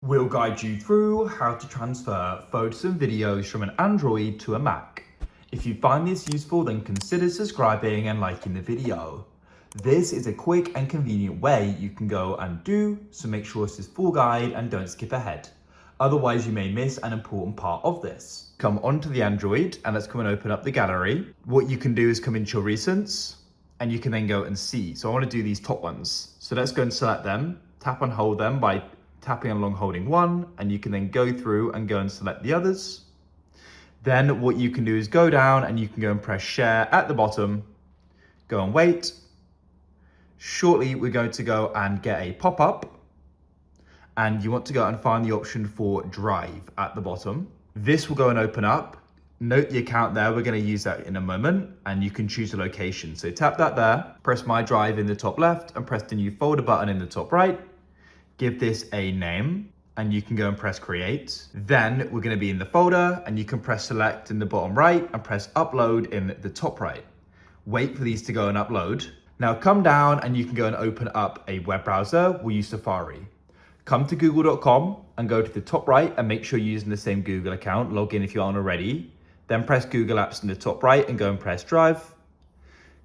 We'll guide you through how to transfer photos and videos from an Android to a Mac. If you find this useful, then consider subscribing and liking the video. This is a quick and convenient way you can go and do, so make sure it's this full guide and don't skip ahead. Otherwise, you may miss an important part of this. Come onto the Android and let's come and open up the gallery. What you can do is come into your recents and you can then go and see. So I want to do these top ones. So let's go and select them, tap and hold them by tapping along holding one, and you can then go through and go and select the others. Then what you can do is go down and you can go and press share at the bottom, go and wait. Shortly, we're going to go and get a pop-up and you want to go and find the option for drive at the bottom. This will go and open up. Note the account there, we're going to use that in a moment, and you can choose the location. So tap that there, press my drive in the top left and press the new folder button in the top right. Give this a name and you can go and press create. Then we're going to be in the folder and you can press select in the bottom right and press upload in the top right. Wait for these to go and upload. Now come down and you can go and open up a web browser. We'll use Safari. Come to google.com and go to the top right and make sure you're using the same Google account. Log in if you aren't already. Then press Google Apps in the top right and go and press drive.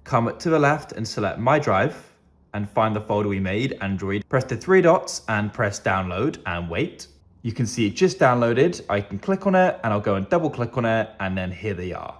Come to the left and select my drive and find the folder we made, Android. Press the three dots and press download and wait. You can see it just downloaded. I can click on it and I'll go and double click on it and then here they are.